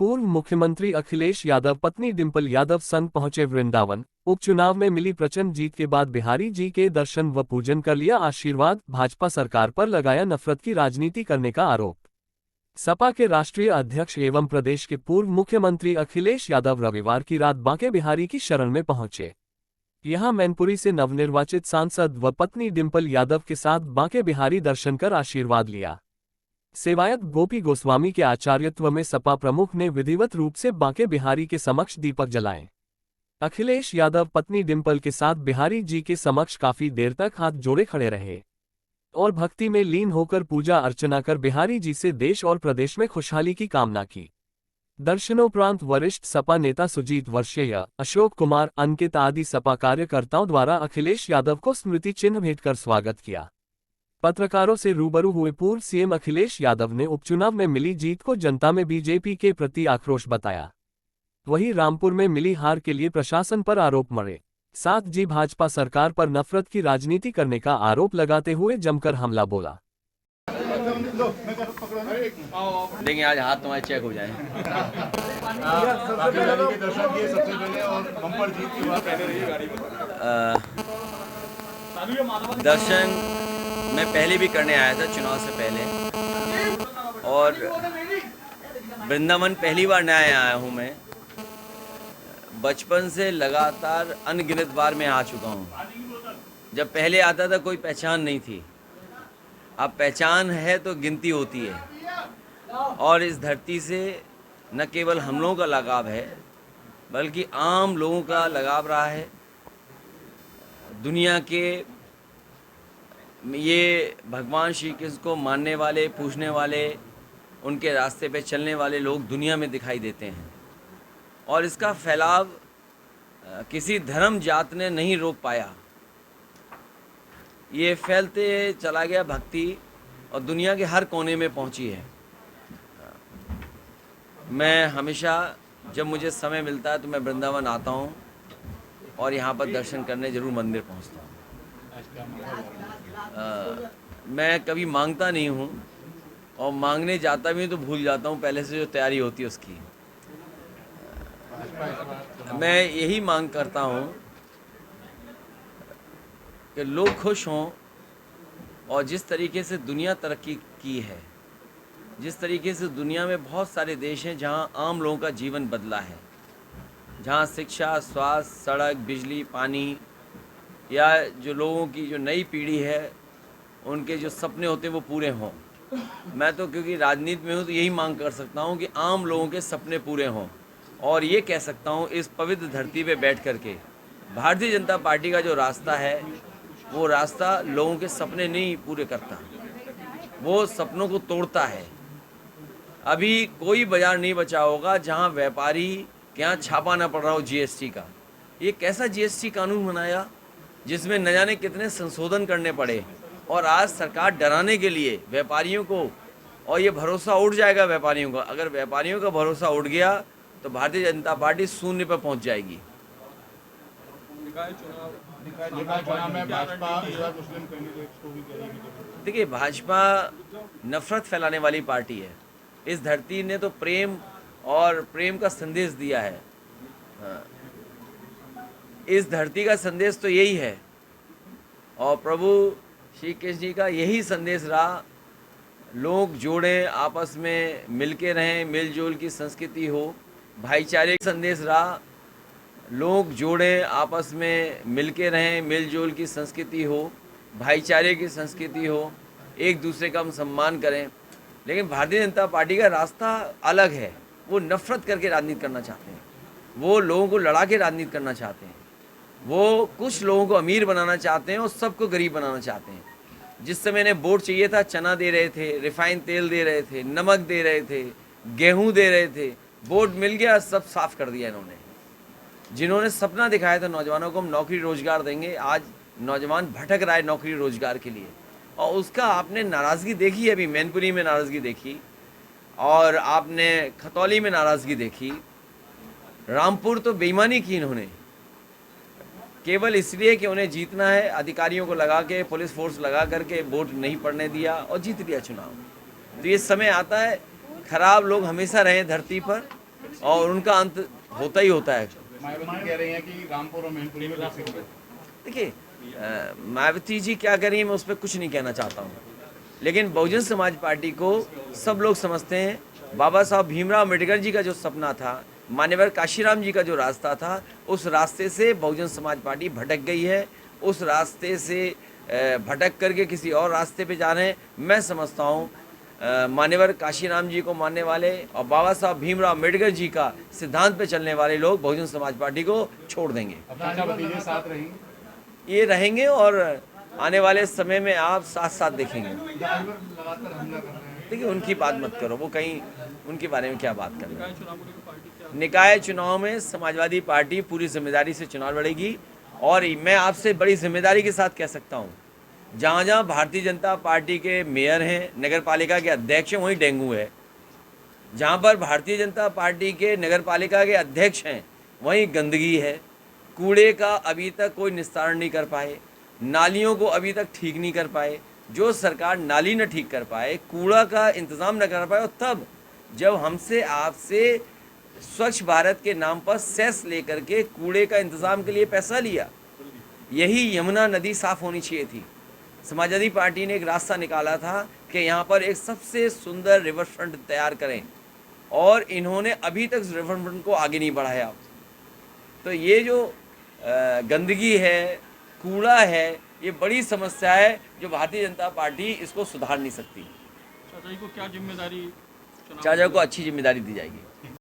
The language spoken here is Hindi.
पूर्व मुख्यमंत्री अखिलेश यादव पत्नी डिंपल यादव संग पहुंचे वृंदावन। उपचुनाव में मिली प्रचंड जीत के बाद बिहारी जी के दर्शन व पूजन कर लिया आशीर्वाद। भाजपा सरकार पर लगाया नफरत की राजनीति करने का आरोप। सपा के राष्ट्रीय अध्यक्ष एवं प्रदेश के पूर्व मुख्यमंत्री अखिलेश यादव रविवार की रात बांके बिहारी की शरण में पहुंचे। यहां मैनपुरी से नवनिर्वाचित सांसद व पत्नी डिंपल यादव के साथ बांके बिहारी दर्शन कर आशीर्वाद लिया। सेवायत गोपी गोस्वामी के आचार्यत्व में सपा प्रमुख ने विधिवत रूप से बांके बिहारी के समक्ष दीपक जलाए। अखिलेश यादव पत्नी डिंपल के साथ बिहारी जी के समक्ष काफी देर तक हाथ जोड़े खड़े रहे और भक्ति में लीन होकर पूजा अर्चना कर बिहारी जी से देश और प्रदेश में खुशहाली की कामना की। दर्शनोपरांत वरिष्ठ सपा नेता सुजीत वर्षेय, अशोक कुमार, अंकित आदि सपा कार्यकर्ताओं द्वारा अखिलेश यादव को स्मृति चिन्ह भेंट कर स्वागत किया। पत्रकारों से रूबरू हुए पूर्व सीएम अखिलेश यादव ने उपचुनाव में मिली जीत को जनता में बीजेपी के प्रति आक्रोश बताया। वहीं रामपुर में मिली हार के लिए प्रशासन पर आरोप मरे। साथ जी भाजपा सरकार पर नफरत की राजनीति करने का आरोप लगाते हुए जमकर हमला बोला। देखिए आज हाथ तुम्हारे चेक हो जाए। दर्शन मैं पहले भी करने आया था चुनाव से पहले, और वृंदावन पहली बार नया आया हूँ मैं। बचपन से लगातार अनगिनत बार मैं आ चुका हूँ। जब पहले आता था कोई पहचान नहीं थी, अब पहचान है तो गिनती होती है। और इस धरती से न केवल हम लोगों का लगाव है बल्कि आम लोगों का लगाव रहा है। दुनिया के ये भगवान श्री कृष्ण को मानने वाले, पूजने वाले, उनके रास्ते पे चलने वाले लोग दुनिया में दिखाई देते हैं, और इसका फैलाव किसी धर्म जात ने नहीं रोक पाया। ये फैलते चला गया भक्ति, और दुनिया के हर कोने में पहुंची है। मैं हमेशा जब मुझे समय मिलता है तो मैं वृंदावन आता हूं और यहाँ पर दर्शन करने जरूर मंदिर पहुँचता हूँ। मैं कभी मांगता नहीं हूँ, और मांगने जाता भी हूँ तो भूल जाता हूँ पहले से जो तैयारी होती है उसकी। मैं यही मांग करता हूँ कि लोग खुश हों, और जिस तरीके से दुनिया तरक्की की है, जिस तरीके से दुनिया में बहुत सारे देश हैं जहाँ आम लोगों का जीवन बदला है, जहाँ शिक्षा, स्वास्थ्य, सड़क, बिजली, पानी, या जो लोगों की जो नई पीढ़ी है उनके जो सपने होते हैं वो पूरे हों। मैं तो क्योंकि राजनीति में हूँ तो यही मांग कर सकता हूँ कि आम लोगों के सपने पूरे हों, और ये कह सकता हूँ इस पवित्र धरती पे बैठ कर के भारतीय जनता पार्टी का जो रास्ता है वो रास्ता लोगों के सपने नहीं पूरे करता, वो सपनों को तोड़ता है। अभी कोई बाजार नहीं बचा होगा जहाँ व्यापारी के यहाँ छापा ना पड़ रहा हो जीएसटी का। ये कैसा जीएसटी कानून बनाया जिसमें न जाने कितने संशोधन करने पड़े, और आज सरकार डराने के लिए व्यापारियों को, और ये भरोसा उठ जाएगा व्यापारियों का। अगर व्यापारियों का भरोसा उठ गया तो भारतीय जनता पार्टी शून्य पर पहुंच जाएगी। देखिए, भाजपा नफरत फैलाने वाली पार्टी है। इस धरती ने तो प्रेम और प्रेम का संदेश दिया है। इस धरती का संदेश तो यही है, और प्रभु श्री कृष्ण जी का यही संदेश रहा, लोग जोड़ें, आपस में मिलके रहें, मिलजुल की संस्कृति हो। भाईचारे का संदेश रहा, लोग जोड़ें, आपस में मिलके रहें, मिलजुल की संस्कृति हो, भाईचारे की संस्कृति हो, एक दूसरे का हम सम्मान करें। लेकिन भारतीय जनता पार्टी का रास्ता अलग है। वो नफरत करके राजनीति करना चाहते हैं, वो लोगों को लड़ा के राजनीति करना चाहते हैं, वो कुछ लोगों को अमीर बनाना चाहते हैं और सबको गरीब बनाना चाहते हैं। जिस समय इन्हें वोट चाहिए था, चना दे रहे थे, रिफाइंड तेल दे रहे थे, नमक दे रहे थे, गेहूं दे रहे थे। वोट मिल गया, सब साफ कर दिया इन्होंने। जिन्होंने सपना दिखाया था नौजवानों को हम नौकरी रोजगार देंगे, आज नौजवान भटक रहा है नौकरी रोजगार के लिए, और उसका आपने नाराज़गी देखी। अभी मैनपुरी में नाराज़गी देखी, और आपने खतौली में नाराज़गी देखी। रामपुर तो बेईमानी की इन्होंने, केवल इसलिए कि उन्हें जीतना है, अधिकारियों को लगा के, पुलिस फोर्स लगा करके वोट नहीं पड़ने दिया और जीत लिया चुनाव। तो ये समय आता है, खराब लोग हमेशा रहे धरती पर, और उनका अंत होता ही होता है। मायावती कह रही हैं कि रामपुर और मैनपुरी में विकसित हो। देखिए, मायावती जी क्या करेंगी मैं उस पर कुछ नहीं कहना चाहता हूँ, लेकिन बहुजन समाज पार्टी को सब लोग समझते हैं। बाबा साहब भीमराव अम्बेडकर जी का जो सपना था, मान्यवर काशीराम जी का जो रास्ता था, उस रास्ते से बहुजन समाज पार्टी भटक गई है। उस रास्ते से भटक करके किसी और रास्ते पे जा रहे हैं। मैं समझता हूँ मान्यवर काशीराम जी को मानने वाले और बाबा साहब भीमराव अम्बेडकर जी का सिद्धांत पे चलने वाले लोग बहुजन समाज पार्टी को छोड़ देंगे। चाचा भतीजे साथ रहेंगे। ये रहेंगे और आने वाले समय में आप साथ साथ देखेंगे। लगातार हमला कर रहे हैं। देखिए, उनकी बात मत करो, वो कहीं उनके बारे में क्या बात कर रहे हैं। निकाय चुनाव में समाजवादी पार्टी पूरी जिम्मेदारी से चुनाव लड़ेगी और मैं आपसे बड़ी जिम्मेदारी के साथ कह सकता हूँ, जहाँ जहाँ भारतीय जनता पार्टी के मेयर हैं, नगर पालिका के अध्यक्ष हैं, वहीं डेंगू है। जहाँ पर भारतीय जनता पार्टी के नगर पालिका के अध्यक्ष हैं, वहीं गंदगी है। कूड़े का अभी तक कोई निस्तारण नहीं कर पाए, नालियों को अभी तक ठीक नहीं कर पाए। जो सरकार नाली न ठीक कर पाए, कूड़ा का इंतज़ाम न कर पाए, और तब जब हमसे आपसे स्वच्छ भारत के नाम पर सेस लेकर के कूड़े का इंतज़ाम के लिए पैसा लिया, यही यमुना नदी साफ़ होनी चाहिए थी। समाजवादी पार्टी ने एक रास्ता निकाला था कि यहाँ पर एक सबसे सुंदर रिवर फ्रंट तैयार करें, और इन्होंने अभी तक रिवर फ्रंट को आगे नहीं बढ़ाया। तो ये जो गंदगी है, कूड़ा है, ये बड़ी समस्या है जो भारतीय जनता पार्टी इसको सुधार नहीं सकती। चाचा जी को क्या जिम्मेदारी? चाचा को अच्छी जिम्मेदारी दी जाएगी।